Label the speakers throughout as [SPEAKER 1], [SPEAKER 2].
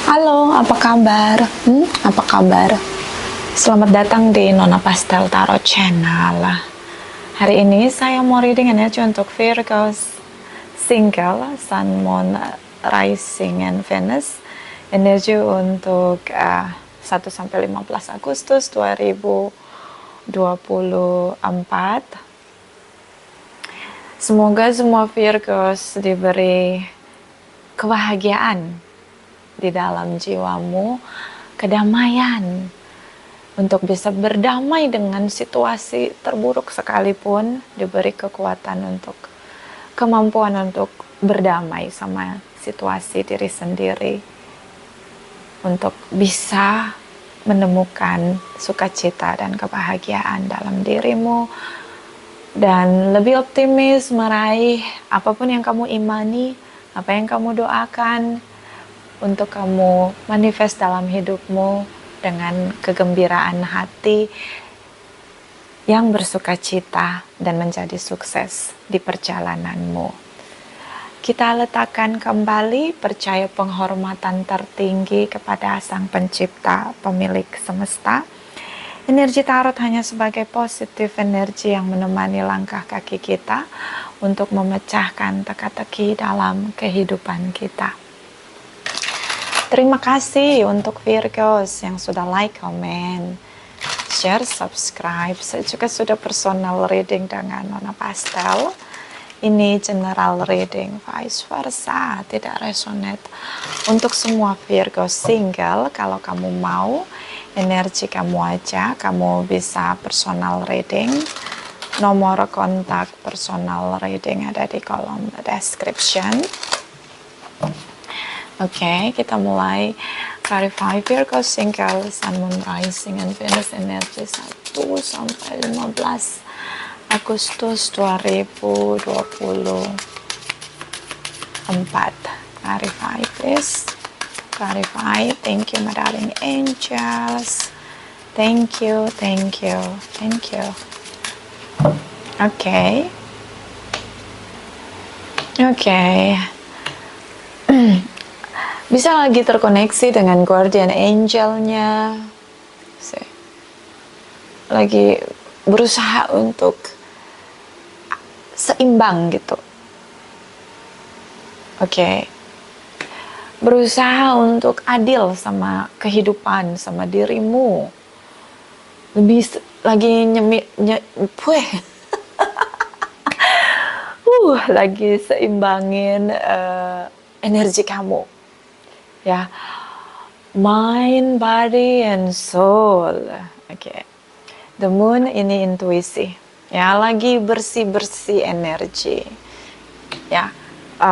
[SPEAKER 1] Halo, apa kabar? Apa kabar? Selamat datang di Nona Pastel Tarot Channel. Hari ini saya mau reading energi untuk Virgo single, Sun, Moon, Rising, and Venus. Energi untuk 1-15 Agustus 2024. Semoga semua Virgos diberi kebahagiaan di dalam jiwamu, kedamaian, untuk bisa berdamai dengan situasi terburuk sekalipun, diberi kekuatan untuk kemampuan untuk berdamai sama situasi diri sendiri, untuk bisa menemukan sukacita dan kebahagiaan dalam dirimu, dan lebih optimis meraih apapun yang kamu imani, apa yang kamu doakan, untuk kamu manifest dalam hidupmu dengan kegembiraan hati yang bersukacita dan menjadi sukses di perjalananmu. Kita letakkan kembali percaya penghormatan tertinggi kepada Sang Pencipta, pemilik semesta. Energi tarot hanya sebagai positif energi yang menemani langkah kaki kita untuk memecahkan teka-teki dalam kehidupan kita. Terima kasih untuk Virgos yang sudah like, comment, share, subscribe. Saya juga sudah personal reading dengan Nona Pastel. Ini general reading, vice versa, tidak resonate. Untuk semua Virgo single, kalau kamu mau, energi kamu aja, kamu bisa personal reading. Nomor kontak personal reading ada di kolom description. Oke, kita mulai clarify Virgo single, Sun, Moon, Rising, and Venus energi 1-15 Agustus 2024. Clarify please. Clarify. Thank you my darling angels. Thank you, thank you, thank you. Oke. Bisa lagi terkoneksi dengan guardian angelnya. Lagi berusaha untuk seimbang gitu. Berusaha untuk adil sama kehidupan, sama dirimu. Lebih lagi lagi seimbangin energi kamu. Ya, mind, body, and soul. The moon ini intuisi. Ya, lagi bersih-bersih energi. Ya,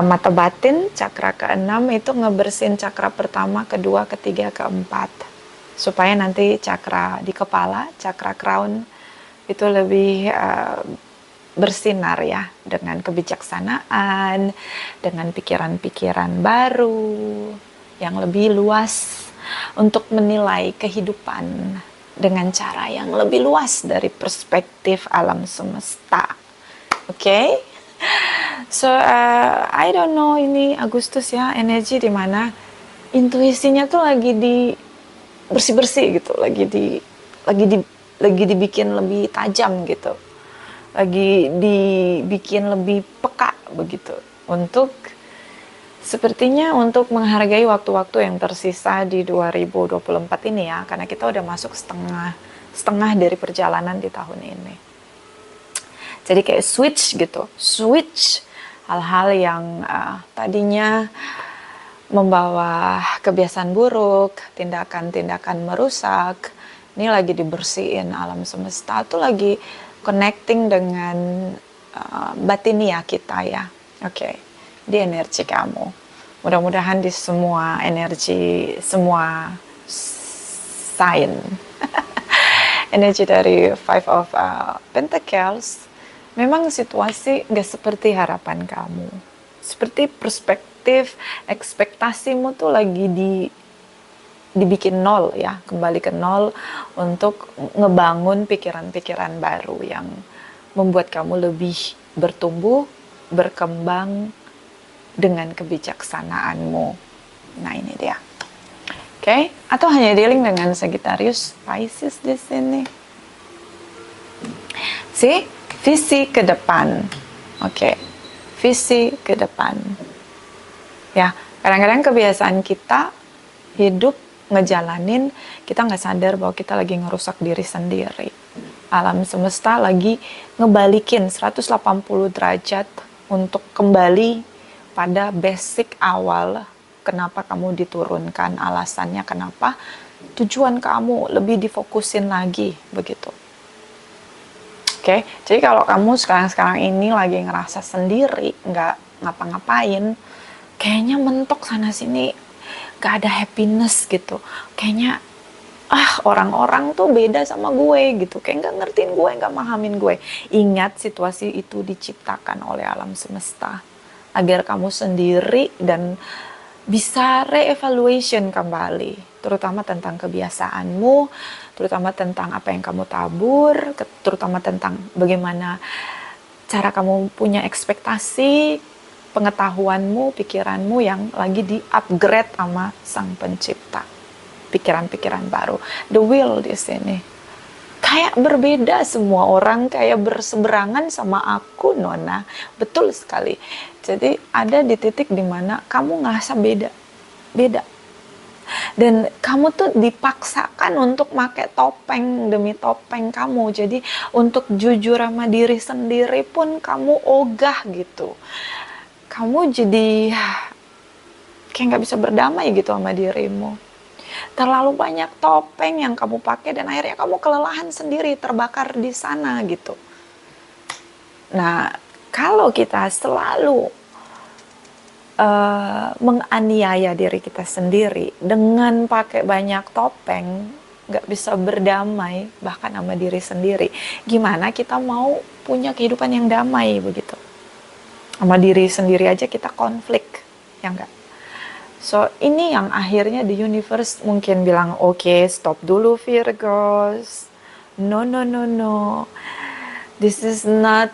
[SPEAKER 1] mata batin, cakra ke-6 itu ngebersihin cakra pertama, kedua, ketiga, keempat. Supaya nanti cakra di kepala, cakra crown, itu lebih bersinar ya, dengan kebijaksanaan, dengan pikiran-pikiran baru, yang lebih luas untuk menilai kehidupan dengan cara yang lebih luas dari perspektif alam semesta. So I don't know, ini Agustus ya, energi di mana intuisinya tuh lagi di bersih-bersih gitu, lagi dibikin lebih tajam gitu, lagi dibikin lebih peka begitu, untuk sepertinya untuk menghargai waktu-waktu yang tersisa di 2024 ini ya, karena kita udah masuk setengah dari perjalanan di tahun ini. Jadi kayak switch hal-hal yang tadinya membawa kebiasaan buruk, tindakan-tindakan merusak, ini lagi dibersihin. Alam semesta tuh lagi connecting dengan batinia kita ya. Di energi kamu. Mudah-mudahan di semua energi, semua sign. Energi dari Five of Pentacles, memang situasi gak seperti harapan kamu. Seperti perspektif, ekspektasimu tuh lagi dibikin nol ya, kembali ke nol untuk ngebangun pikiran-pikiran baru yang membuat kamu lebih bertumbuh, berkembang dengan kebijaksanaanmu. Nah, ini dia. Oke? Atau hanya dealing dengan Sagittarius, Pisces di sini. Visi ke depan. Oke. Visi ke depan. Ya, kadang-kadang kebiasaan kita hidup ngejalanin, kita nggak sadar bahwa kita lagi ngerusak diri sendiri. Alam semesta lagi ngebalikin 180 derajat untuk kembali pada basic awal. Kenapa kamu diturunkan, alasannya kenapa, tujuan kamu lebih difokusin lagi, begitu. Oke, jadi kalau kamu sekarang ini lagi ngerasa sendiri, nggak ngapa-ngapain, kayaknya mentok sana sini, gak ada happiness gitu, kayaknya orang-orang tuh beda sama gue gitu, kayak gak ngertiin gue, gak mahamin gue. Ingat, situasi itu diciptakan oleh alam semesta agar kamu sendiri dan bisa re-evaluation kembali, terutama tentang kebiasaanmu, terutama tentang apa yang kamu tabur, terutama tentang bagaimana cara kamu punya ekspektasi, pengetahuanmu, pikiranmu yang lagi di-upgrade sama Sang Pencipta. Pikiran-pikiran baru. The will di sini. Kayak berbeda, semua orang kayak berseberangan sama aku, Nona. Betul sekali. Jadi ada di titik dimana kamu ngerasa beda. Dan kamu tuh dipaksakan untuk pakai topeng demi topeng kamu. Jadi untuk jujur sama diri sendiri pun kamu ogah gitu. Kamu jadi kayak nggak bisa berdamai gitu sama dirimu. Terlalu banyak topeng yang kamu pakai dan akhirnya kamu kelelahan sendiri, terbakar di sana gitu. Nah, kalau kita selalu menganiaya diri kita sendiri dengan pakai banyak topeng, nggak bisa berdamai bahkan sama diri sendiri, gimana kita mau punya kehidupan yang damai begitu? Sama diri sendiri aja kita konflik, ya enggak? So, ini yang akhirnya the universe mungkin bilang, oke, stop dulu Virgos. No. This is not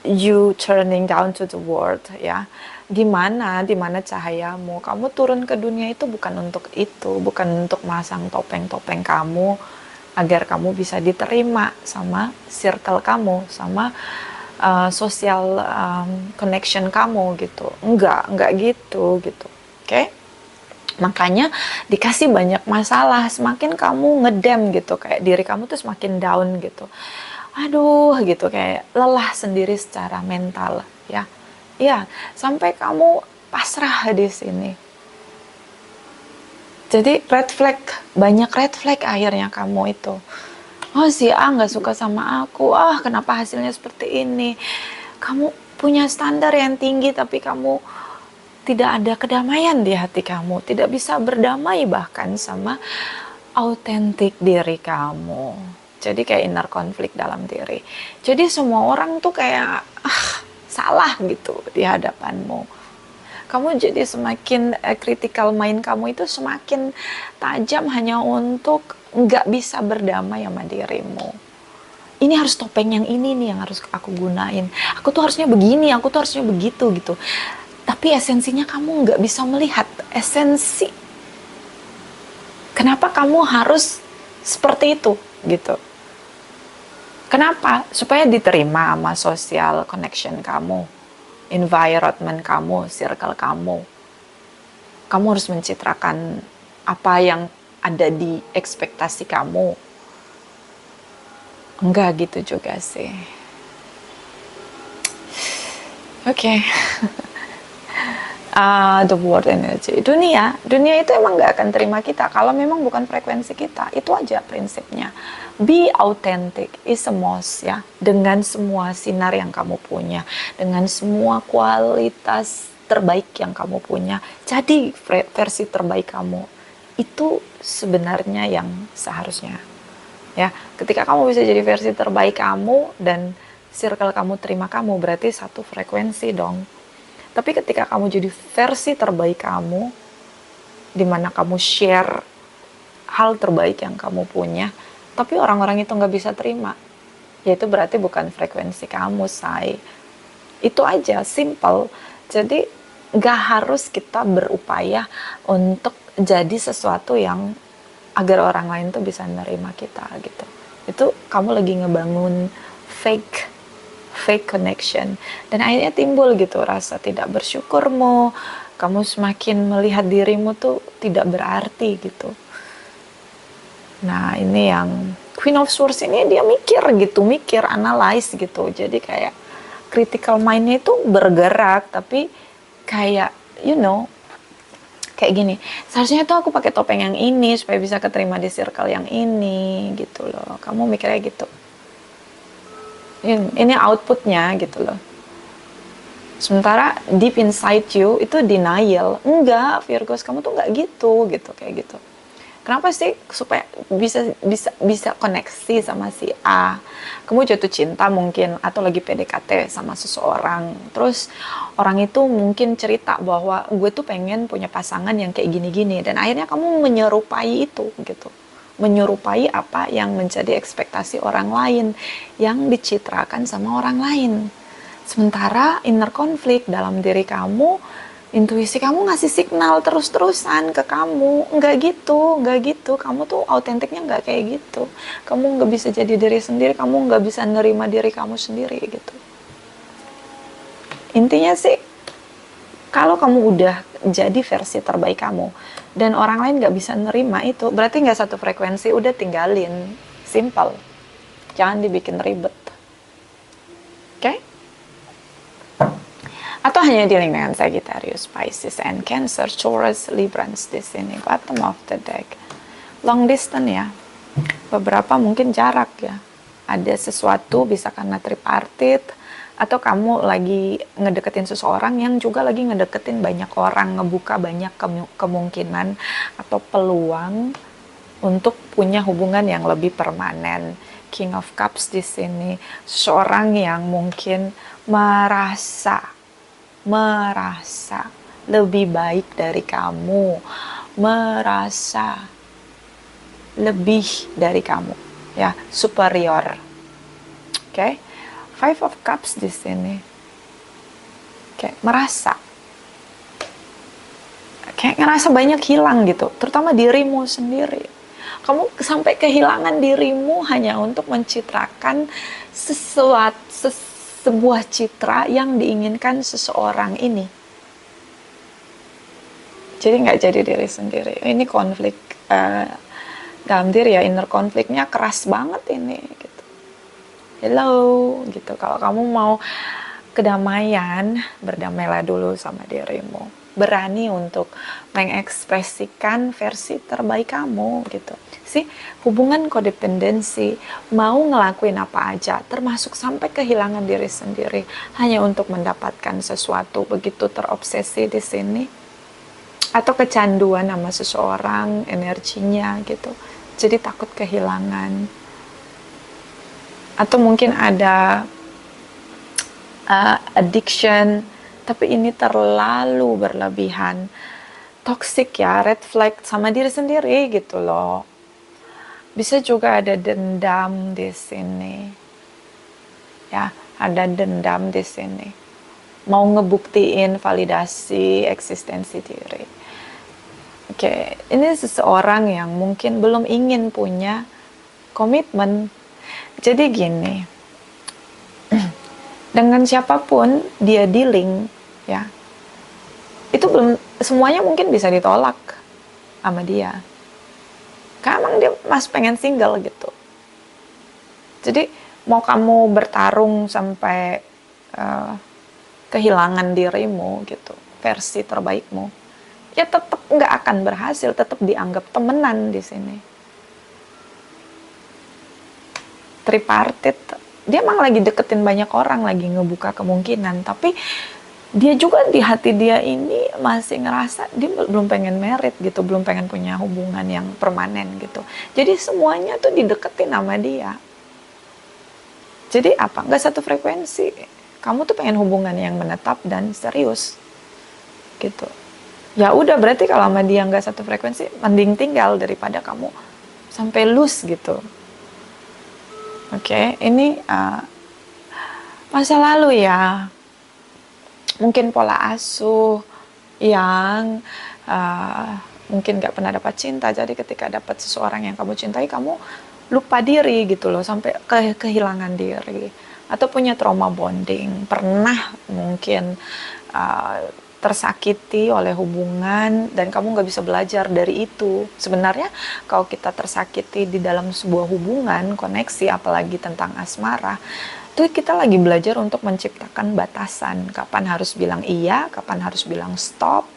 [SPEAKER 1] you turning down to the world, ya. Di mana cahayamu? Kamu turun ke dunia itu bukan untuk itu, bukan untuk masang topeng-topeng kamu agar kamu bisa diterima sama circle kamu, sama social connection kamu gitu. Enggak gitu. Oke? Makanya dikasih banyak masalah, semakin kamu ngedam gitu, kayak diri kamu tuh semakin down gitu. Aduh gitu, kayak lelah sendiri secara mental, ya. Iya, sampai kamu pasrah di sini. Jadi banyak red flag akhirnya kamu itu. Oh, si A nggak suka sama aku, kenapa hasilnya seperti ini. Kamu punya standar yang tinggi tapi kamu tidak ada kedamaian di hati kamu, tidak bisa berdamai bahkan sama autentik diri kamu. Jadi kayak inner konflik dalam diri. Jadi semua orang tuh kayak salah gitu di hadapanmu. Kamu jadi semakin critical mind kamu itu semakin tajam hanya untuk nggak bisa berdamai sama dirimu. Ini harus topeng yang ini nih yang harus aku gunain. Aku tuh harusnya begini, aku tuh harusnya begitu gitu. Tapi esensinya kamu nggak bisa melihat esensi. Kenapa kamu harus seperti itu gitu? Kenapa? Supaya diterima sama social connection kamu, environment kamu, circle kamu. Kamu harus mencitrakan apa yang ada di ekspektasi kamu. Enggak gitu juga sih. Oke. The world energy. Dunia itu emang gak akan terima kita kalau memang bukan frekuensi kita. Itu aja prinsipnya. Be authentic is a must, ya. Dengan semua sinar yang kamu punya, dengan semua kualitas terbaik yang kamu punya, jadi versi terbaik kamu. Itu sebenarnya yang seharusnya, ya. Ketika kamu bisa jadi versi terbaik kamu dan circle kamu terima kamu, berarti satu frekuensi dong. Tapi ketika kamu jadi versi terbaik kamu, di mana kamu share hal terbaik yang kamu punya, tapi orang-orang itu nggak bisa terima, ya itu berarti bukan frekuensi kamu, say. Itu aja, simple. Jadi nggak harus kita berupaya untuk jadi sesuatu yang agar orang lain tuh bisa nerima kita gitu. Itu kamu lagi ngebangun fake connection, dan akhirnya timbul gitu rasa tidak bersyukurmu. Kamu semakin melihat dirimu tuh tidak berarti gitu. Nah, ini yang Queen of Swords ini, dia mikir, analyze gitu. Jadi kayak critical mind-nya itu bergerak, tapi kayak kayak gini, seharusnya tuh aku pakai topeng yang ini supaya bisa keterima di circle yang ini gitu loh. Kamu mikirnya gitu. Ini outputnya gitu loh. Sementara deep inside you itu denial. Enggak, Virgos, kamu tuh enggak gitu kayak gitu. Kenapa sih? Supaya bisa koneksi sama si A. Kamu jatuh cinta mungkin, atau lagi PDKT sama seseorang. Terus orang itu mungkin cerita bahwa gue tuh pengen punya pasangan yang kayak gini-gini, dan akhirnya kamu menyerupai itu gitu. Menyerupai apa yang menjadi ekspektasi orang lain yang dicitrakan sama orang lain. Sementara inner konflik dalam diri kamu, intuisi kamu ngasih signal terus-terusan ke kamu, enggak gitu, kamu tuh autentiknya enggak kayak gitu, kamu enggak bisa jadi diri sendiri, kamu enggak bisa nerima diri kamu sendiri gitu. Intinya sih, kalau kamu udah jadi versi terbaik kamu, dan orang lain enggak bisa nerima itu, berarti enggak satu frekuensi, udah tinggalin, simple, jangan dibikin ribet, oke? Atau hanya dealing dengan Sagittarius, Pisces, and Cancer, Taurus, Librans di sini, bottom of the deck. Long distance ya, beberapa mungkin jarak ya. Ada sesuatu, bisa karena tripartite, atau kamu lagi ngedeketin seseorang yang juga lagi ngedeketin banyak orang, ngebuka banyak kemungkinan atau peluang untuk punya hubungan yang lebih permanen. King of Cups di sini, seseorang yang mungkin merasa lebih baik dari kamu, merasa lebih dari kamu, ya, superior. Oke, Five of Cups di sini. Oke, merasa, kayak ngerasa banyak hilang gitu, terutama dirimu sendiri. Kamu sampai kehilangan dirimu hanya untuk mencitrakan sebuah citra yang diinginkan seseorang ini. Jadi nggak jadi diri sendiri. Ini konflik dalam diri ya, inner konfliknya keras banget ini gitu. Hello gitu. Kalau kamu mau kedamaian, berdamailah dulu sama dirimu. Berani untuk mengekspresikan versi terbaik kamu gitu. Sih, hubungan kodependensi, mau ngelakuin apa aja, termasuk sampai kehilangan diri sendiri hanya untuk mendapatkan sesuatu, begitu terobsesi di sini, atau kecanduan sama seseorang, energinya gitu, jadi takut kehilangan, atau mungkin ada addiction, tapi ini terlalu berlebihan, toxic ya, red flag sama diri sendiri gitu loh. Bisa juga ada dendam di sini, ya, ada dendam di sini, mau ngebuktiin validasi eksistensi diri. Oke, ini seseorang yang mungkin belum ingin punya komitmen. Jadi gini, dengan siapapun dia dealing, ya, itu belum semuanya mungkin bisa ditolak sama dia. Karena emang dia masih pengen single gitu. Jadi mau kamu bertarung sampai kehilangan dirimu gitu, versi terbaikmu, ya tetap nggak akan berhasil, tetap dianggap temenan di sini. Tripartite, dia emang lagi deketin banyak orang, lagi ngebuka kemungkinan, tapi dia juga di hati dia ini masih ngerasa dia belum pengen married gitu, belum pengen punya hubungan yang permanen gitu. Jadi semuanya tuh dideketin sama dia. Jadi apa? Nggak satu frekuensi. Kamu tuh pengen hubungan yang menetap dan serius gitu. Ya udah, berarti kalau sama dia nggak satu frekuensi, mending tinggal daripada kamu sampai lose gitu. Oke, ini masa lalu ya, mungkin pola asuh yang mungkin gak pernah dapat cinta, jadi ketika dapat seseorang yang kamu cintai, kamu lupa diri gitu loh, sampai kehilangan diri, atau punya trauma bonding, pernah mungkin tersakiti oleh hubungan dan kamu nggak bisa belajar dari itu. Sebenarnya kalau kita tersakiti di dalam sebuah hubungan, koneksi, apalagi tentang asmara, itu kita lagi belajar untuk menciptakan batasan, kapan harus bilang iya, kapan harus bilang stop,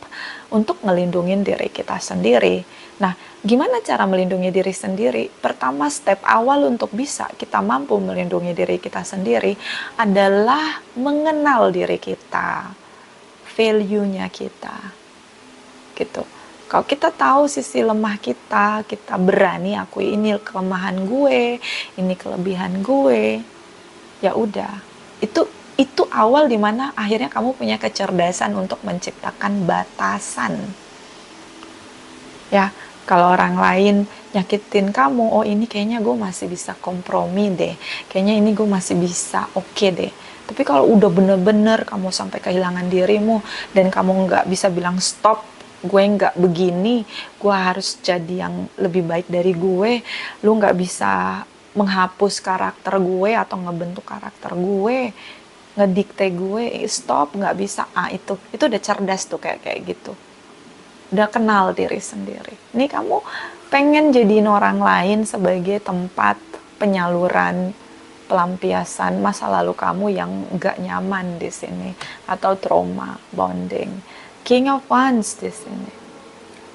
[SPEAKER 1] untuk melindungi diri kita sendiri. Nah, gimana cara melindungi diri sendiri? Pertama, step awal untuk bisa kita mampu melindungi diri kita sendiri adalah mengenal diri kita, value-nya kita, gitu. Kalau kita tahu sisi lemah kita, kita berani akui ini kelemahan gue, ini kelebihan gue, ya udah. Itu awal dimana akhirnya kamu punya kecerdasan untuk menciptakan batasan. Ya, kalau orang lain nyakitin kamu, oh ini kayaknya gue masih bisa kompromi deh, kayaknya ini gue masih bisa oke deh. Tapi kalau udah bener-bener kamu sampai kehilangan dirimu dan kamu nggak bisa bilang stop, gue nggak begini, gue harus jadi yang lebih baik dari gue, lu nggak bisa menghapus karakter gue atau ngebentuk karakter gue, ngedikte gue, stop, nggak bisa. Itu udah cerdas tuh, kayak gitu, udah kenal diri sendiri. Ini kamu pengen jadiin orang lain sebagai tempat penyaluran, pelampiasan masa lalu kamu yang nggak nyaman di sini, atau trauma bonding. King of Wands di sini,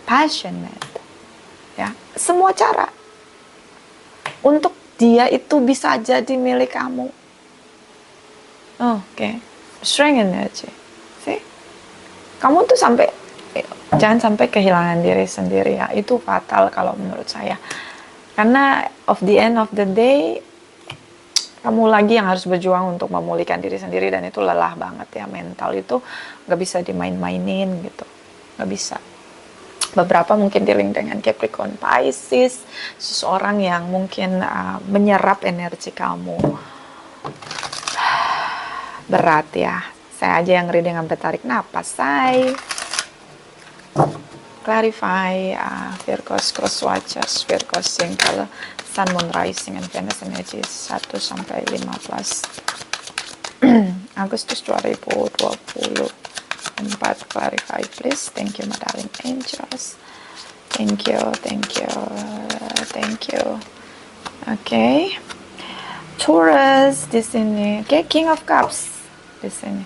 [SPEAKER 1] passionate, ya, semua cara untuk dia itu bisa jadi milik kamu. Oke. Strength energy. See? Kamu tuh jangan sampai kehilangan diri sendiri ya. Itu fatal kalau menurut saya. Karena of the end of the day, kamu lagi yang harus berjuang untuk memulihkan diri sendiri, dan itu lelah banget ya. Mental itu gak bisa dimain-mainin gitu. Gak bisa. Beberapa mungkin dealing dengan Capricorn Pisces, seseorang yang mungkin menyerap energi kamu. Berat ya. Saya aja yang reading sampai tarik napas, say. Clarify Virgos cross watchers, Virgos single, Sun, Moon, Rising, and Venus energy 1 sampai 15 Agustus 2024. Clarify please. Thank you, my darling angels. Thank you. Okay. Taurus di sini. Okay, King of Cups di sini.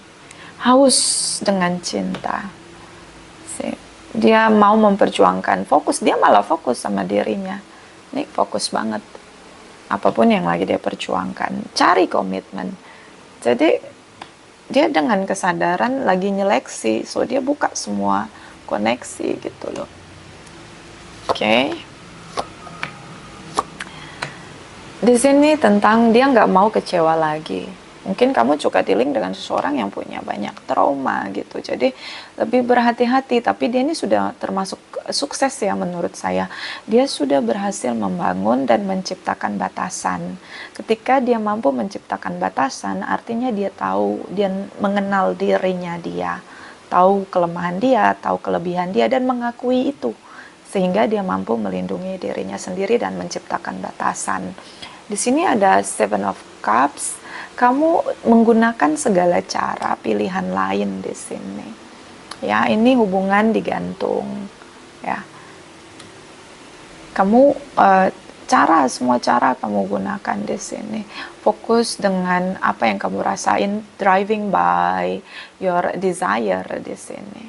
[SPEAKER 1] Haus dengan cinta. Dia mau memperjuangkan, dia malah fokus sama dirinya. Ini fokus banget. Apapun yang lagi dia perjuangkan, cari komitmen. Jadi dia dengan kesadaran lagi nyeleksi, so dia buka semua koneksi gitu loh. Oke. Di sini tentang dia nggak mau kecewa lagi. Mungkin kamu juga dealing dengan seseorang yang punya banyak trauma gitu. Jadi lebih berhati-hati. Tapi dia ini sudah termasuk sukses ya menurut saya. Dia sudah berhasil membangun dan menciptakan batasan. Ketika dia mampu menciptakan batasan, artinya dia tahu, dia mengenal dirinya dia. Tahu kelemahan dia, tahu kelebihan dia, dan mengakui itu. Sehingga dia mampu melindungi dirinya sendiri dan menciptakan batasan. Di sini ada Seven of Cups. Kamu menggunakan segala cara pilihan lain di sini. Ya, ini hubungan digantung. Ya, kamu semua cara kamu gunakan di sini. Fokus dengan apa yang kamu rasain, driving by your desire di sini.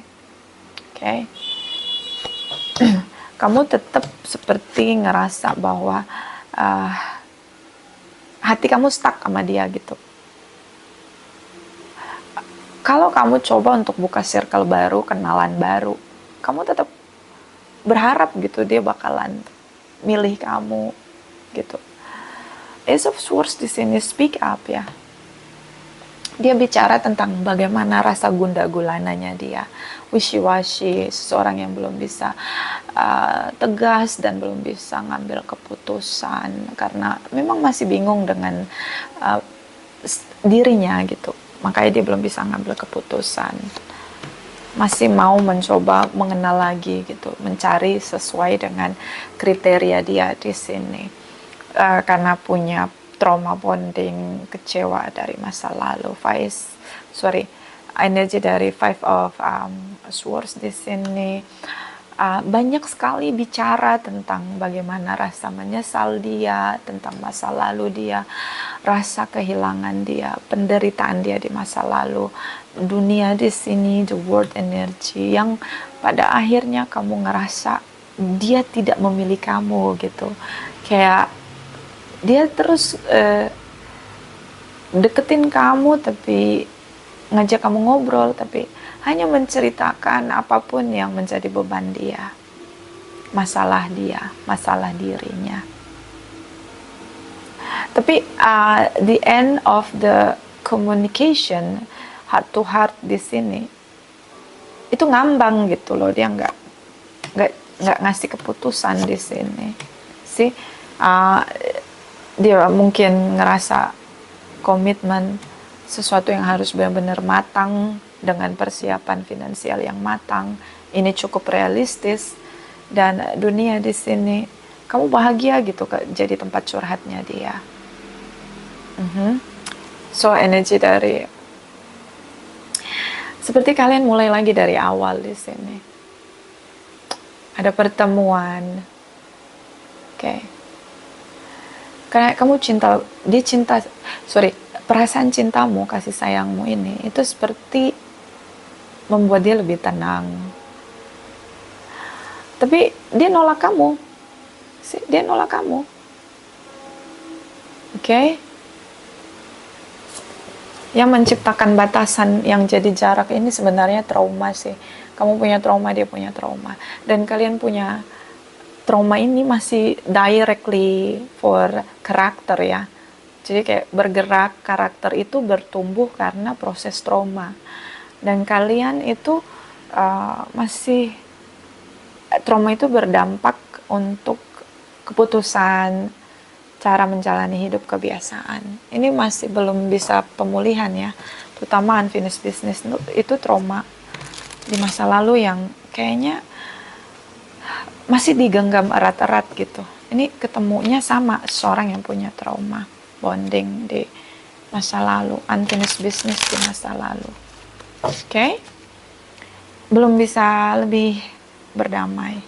[SPEAKER 1] Oke. Kamu tetap seperti ngerasa bahwa hati kamu stuck sama dia gitu. Kalau kamu coba untuk buka circle baru, kenalan baru, kamu tetap berharap gitu dia bakalan milih kamu gitu. Ace of Swords di sini speak up ya. Dia bicara tentang bagaimana rasa gundah gulananya dia, wishy-washy, seseorang yang belum bisa tegas dan belum bisa ngambil keputusan karena memang masih bingung dengan dirinya gitu, makanya dia belum bisa ngambil keputusan. masih mau mencoba mengenal lagi gitu, mencari sesuai dengan kriteria dia di sini. Karena punya trauma bonding, kecewa dari masa lalu. Energi dari Five of Swords di sini. Banyak sekali bicara tentang bagaimana rasa menyesal dia, tentang masa lalu dia, rasa kehilangan dia, penderitaan dia di masa lalu. Dunia di sini, the world energy, yang pada akhirnya kamu ngerasa dia tidak memilih kamu gitu. Kayak dia terus deketin kamu, tapi ngajak kamu ngobrol, tapi hanya menceritakan apapun yang menjadi beban dia, masalah dirinya. Tapi the end of the communication, heart to heart di sini, itu ngambang gitu loh, dia nggak ngasih keputusan di sini. Dia mungkin ngerasa komitmen sesuatu yang harus benar-benar matang, dengan persiapan finansial yang matang, ini cukup realistis, dan dunia di sini kamu bahagia gitu jadi tempat curhatnya dia. So energi dari seperti kalian mulai lagi dari awal di sini. Ada pertemuan, oke. Karena kamu perasaan cintamu, kasih sayangmu ini, itu seperti membuat dia lebih tenang. Tapi dia nolak kamu. Oke? Yang menciptakan batasan yang jadi jarak ini sebenarnya trauma sih. Kamu punya trauma, dia punya trauma. Dan kalian punya trauma ini masih directly for karakter ya. Jadi kayak bergerak, karakter itu bertumbuh karena proses trauma. Dan kalian itu masih, trauma itu berdampak untuk keputusan, cara menjalani hidup, kebiasaan. Ini masih belum bisa pemulihan ya. Terutama unfinished business itu trauma di masa lalu yang kayaknya masih digenggam erat-erat gitu. Ini ketemunya sama seorang yang punya trauma bonding di masa lalu, unfinished business di masa lalu. Oke? Belum bisa lebih berdamai.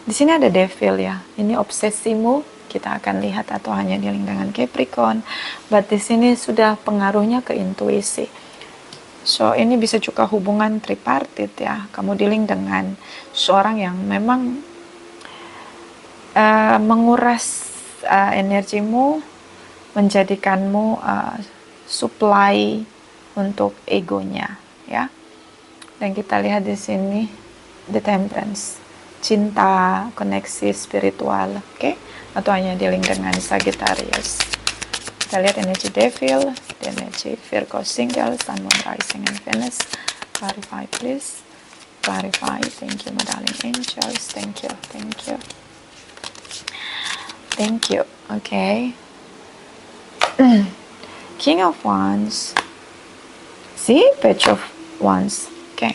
[SPEAKER 1] Di sini ada devil ya. Ini obsesimu, kita akan lihat, atau hanya dealing dengan Capricorn. But di sini sudah pengaruhnya ke intuisi. So ini bisa juga hubungan tripartit ya. Kamu dealing dengan seorang yang memang menguras energimu, menjadikanmu supply untuk egonya ya. Dan kita lihat di sini the temperance, cinta, koneksi spiritual, oke? Atau hanya dealing dengan Sagittarius. Kita lihat energi devil, energi Virgo single, Sun, Moon, Rising, and Venus. Clarify please. Clarify. Thank you, my darling angels. Thank you. Okay. King of Wands. See? Page of Wands. Okay.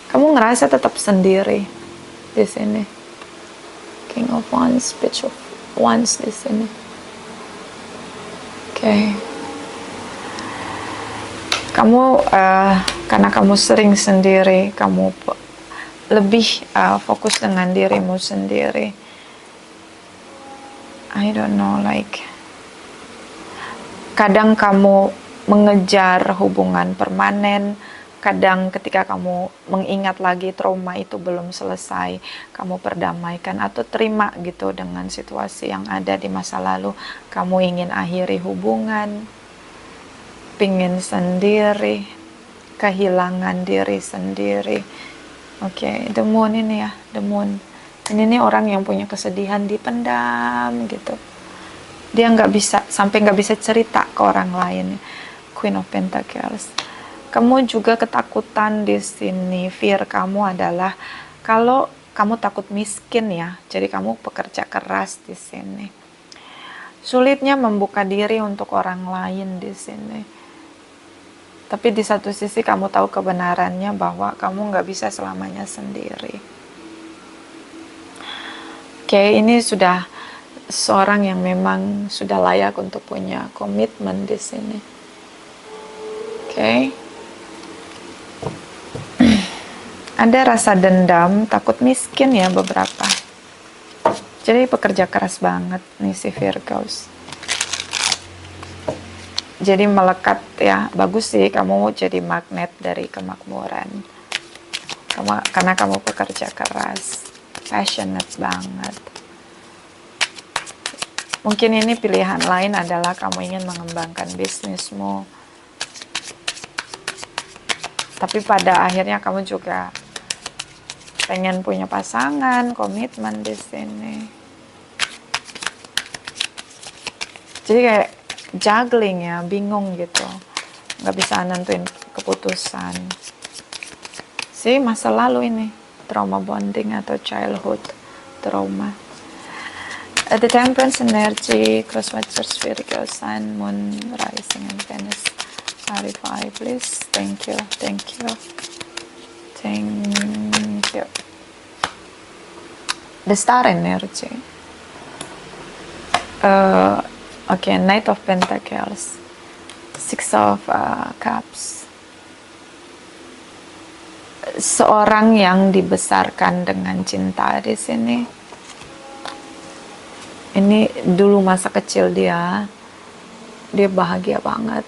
[SPEAKER 1] Kamu ngerasa tetap sendiri di sini. King of Wands, Page of Wands di sini. Okay. Kamu karena kamu sering sendiri, kamu lebih fokus dengan dirimu sendiri. I don't know, like kadang kamu mengejar hubungan permanen, kadang ketika kamu mengingat lagi trauma itu belum selesai, kamu perdamaikan atau terima gitu dengan situasi yang ada di masa lalu. Kamu ingin akhiri hubungan, pingin sendiri, kehilangan diri sendiri. Oke, the moon ini ya, the moon. Ini nih orang yang punya kesedihan dipendam gitu. Dia nggak bisa cerita ke orang lain. Queen of Pentacles. Kamu juga ketakutan di sini. Fear kamu adalah kalau kamu takut miskin ya. Jadi kamu pekerja keras di sini. Sulitnya membuka diri untuk orang lain di sini. Tapi di satu sisi kamu tahu kebenarannya bahwa kamu nggak bisa selamanya sendiri. Oke, ini sudah seorang yang memang sudah layak untuk punya komitmen di sini. Oke. Ada rasa dendam, takut miskin ya beberapa. Jadi pekerja keras banget nih si Virgos. Jadi melekat ya, bagus sih kamu jadi magnet dari kemakmuran. Karena kamu pekerja keras, passionate banget. Mungkin ini pilihan lain adalah kamu ingin mengembangkan bisnismu. Tapi pada akhirnya kamu juga pengen punya pasangan, komitmen di sini. Jadi kayak juggling ya, bingung gitu, nggak bisa nentuin keputusan. Sih masa lalu ini, trauma bonding atau childhood trauma. The Temperance energy, cross watchers, Virgo, Sun, Moon, Rising, and Venus. Clarify, please. Thank you, thank you, thank you. The Star energy. Okay, Knight of Pentacles, Six of Cups. Seorang yang dibesarkan dengan cinta di sini. Ini dulu masa kecil dia bahagia banget.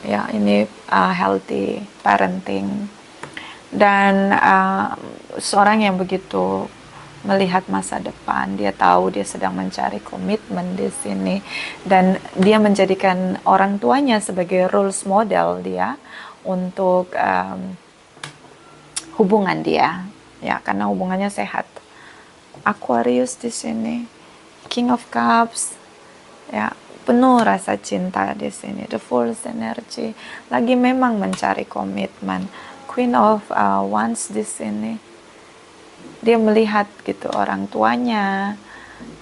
[SPEAKER 1] Ya, ini healthy parenting. Dan seorang yang begitu melihat masa depan, dia tahu dia sedang mencari komitmen di sini, dan dia menjadikan orang tuanya sebagai roles model dia untuk hubungan dia, ya, karena hubungannya sehat. Aquarius di sini, King of Cups, ya, penuh rasa cinta di sini. The Fool's energy, lagi memang mencari komitmen. Queen of Wands di sini. Dia melihat gitu orang tuanya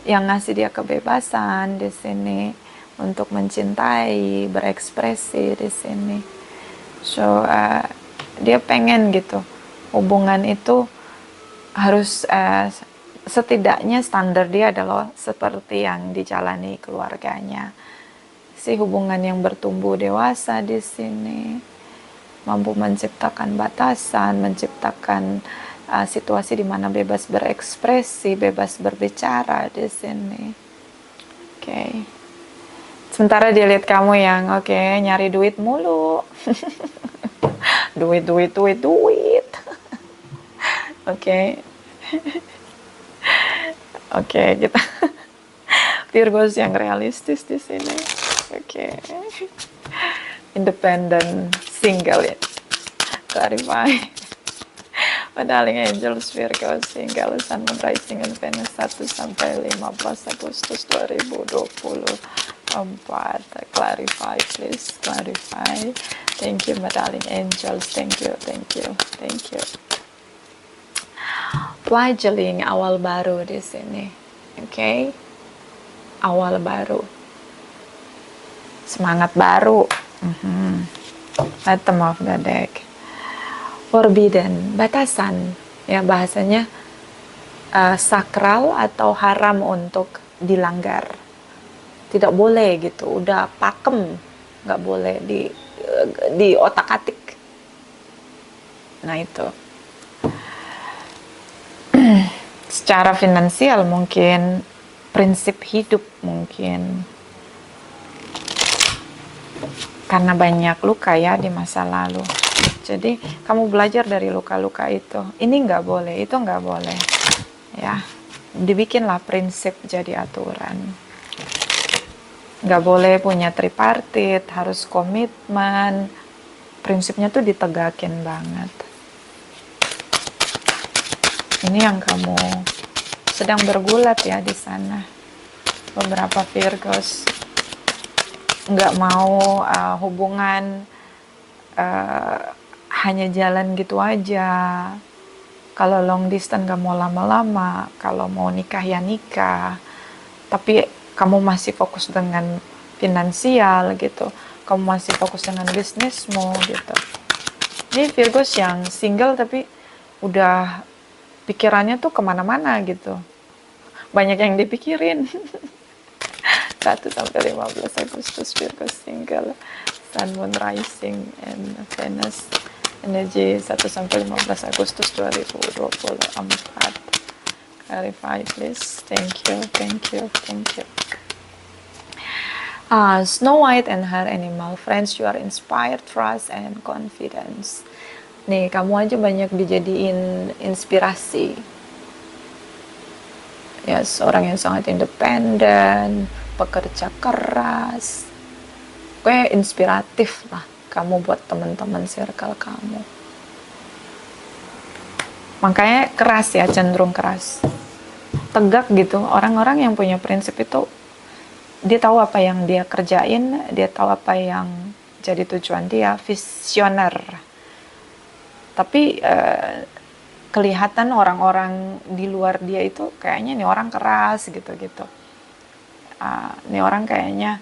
[SPEAKER 1] yang ngasih dia kebebasan di sini untuk mencintai, berekspresi di sini. So dia pengen gitu hubungan itu harus setidaknya standar dia adalah seperti yang dijalani keluarganya. Si hubungan yang bertumbuh dewasa di sini, mampu menciptakan batasan, menciptakan situasi di mana bebas berekspresi, bebas berbicara di sini. Oke. Sementara dia lihat kamu yang nyari duit mulu. duit. Oke. Oke, kita Virgos yang realistis di sini. Oke. Independent, single ya. Clarify. Darling Angels, Virgo, single, Sun, Moon, Rising, and Venus 1 sampai 15 Agustus 2024. Clarify, please. Clarify. Thank you, my darling Angels. Thank you. Fledgling, awal baru di sini. Oke. Awal baru. Semangat baru. Bottom of the deck. Forbidden, batasan, ya, bahasanya sakral atau haram untuk dilanggar, tidak boleh gitu, udah pakem, nggak boleh di otak-atik. Nah itu secara finansial mungkin, prinsip hidup mungkin, karena banyak luka ya di masa lalu. Jadi kamu belajar dari luka-luka itu. Ini nggak boleh, itu nggak boleh. Ya, dibikinlah prinsip jadi aturan. Nggak boleh punya tripartit, harus komitmen. Prinsipnya tuh ditegakin banget. Ini yang kamu sedang bergulat ya di sana. Beberapa Virgos nggak mau hubungan hanya jalan gitu aja. Kalau long distance gak mau lama-lama, kalau mau nikah ya nikah, tapi kamu masih fokus dengan finansial gitu. kamu masih fokus dengan bisnismu gitu. Ini Virgos yang single tapi udah pikirannya tuh kemana-mana gitu, banyak yang dipikirin. 1 sampai 15 Agustus Virgo single, Sun, Moon, Rising, and Venus. Energi 1 sampai 15 Agustus 2024. Clarify please. Thank you, thank you, thank you. Snow White and her animal friends, you are inspired, trust, and confidence. Nih, kamu aja banyak dijadiin inspirasi. Ya, seorang yang sangat independen, pekerja keras. Kayak inspiratif lah kamu buat teman-teman circle kamu. Makanya keras ya, cenderung keras. Tegak gitu. Orang-orang yang punya prinsip itu, dia tahu apa yang dia kerjain, dia tahu apa yang jadi tujuan dia, visioner. Tapi kelihatan orang-orang di luar dia itu kayaknya nih orang keras gitu-gitu. Nih orang kayaknya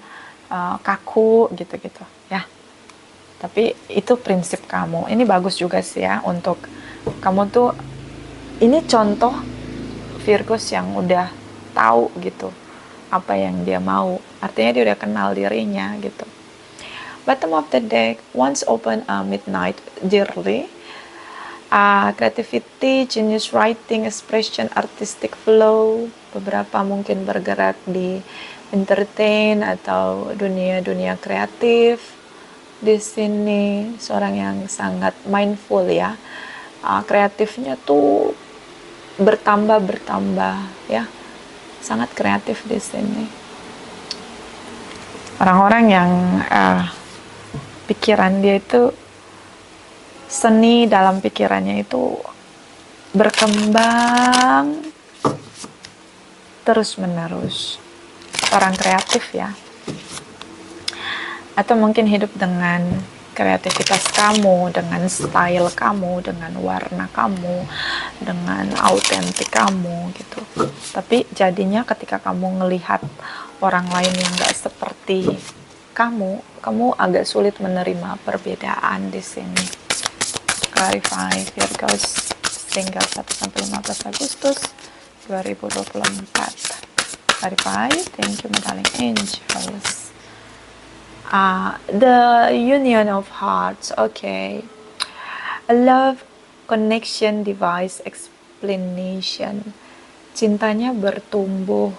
[SPEAKER 1] kaku gitu-gitu ya. Tapi itu prinsip kamu. Ini bagus juga sih ya untuk kamu tuh. Ini contoh Virgos yang udah tahu gitu apa yang dia mau. Artinya dia udah kenal dirinya gitu. Bottom of the deck, once open midnight dearly. Creativity, genius writing, expression, artistic flow. Beberapa mungkin bergerak di entertain atau dunia kreatif. Di sini seorang yang sangat mindful ya. Kreatifnya tuh bertambah ya. Sangat kreatif di sini. Orang-orang yang pikiran dia itu, seni dalam pikirannya itu berkembang terus menerus. Orang kreatif ya. Atau mungkin hidup dengan kreativitas kamu, dengan style kamu, dengan warna kamu, dengan autentik kamu gitu. Tapi jadinya ketika kamu ngelihat orang lain yang gak seperti kamu agak sulit menerima perbedaan di sini. Clarify Virgos single 1-15 Agustus 2024. Clarify. Thank you, my darling angels. The union of hearts. Okay. A love connection device explanation. Cintanya bertumbuh,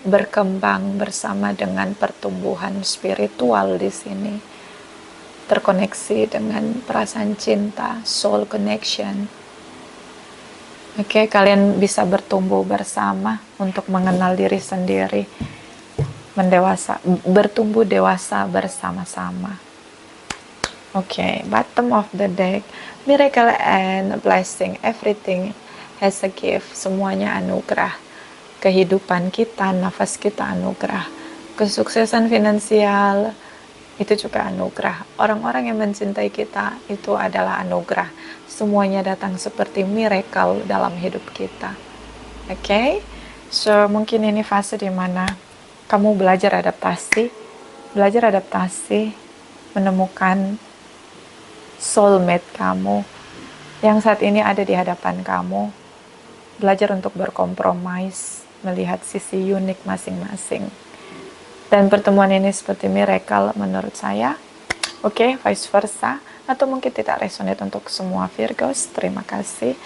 [SPEAKER 1] berkembang bersama dengan pertumbuhan spiritual di sini. Terkoneksi dengan perasaan cinta, soul connection. Oke, kalian bisa bertumbuh bersama untuk mengenal diri sendiri. Bertumbuh dewasa bersama-sama. Oke, bottom of the deck, miracle and blessing, everything has a gift, semuanya anugerah. Kehidupan kita, nafas kita anugerah. Kesuksesan finansial itu juga anugerah. Orang-orang yang mencintai kita itu adalah anugerah. Semuanya datang seperti miracle dalam hidup kita. Oke, so mungkin ini fase dimana kamu belajar adaptasi, menemukan soulmate kamu yang saat ini ada di hadapan kamu. Belajar untuk berkompromis, melihat sisi unik masing-masing. Dan pertemuan ini seperti miracle menurut saya. Oke, vice versa. Atau mungkin tidak resonate untuk semua Virgos. Terima kasih.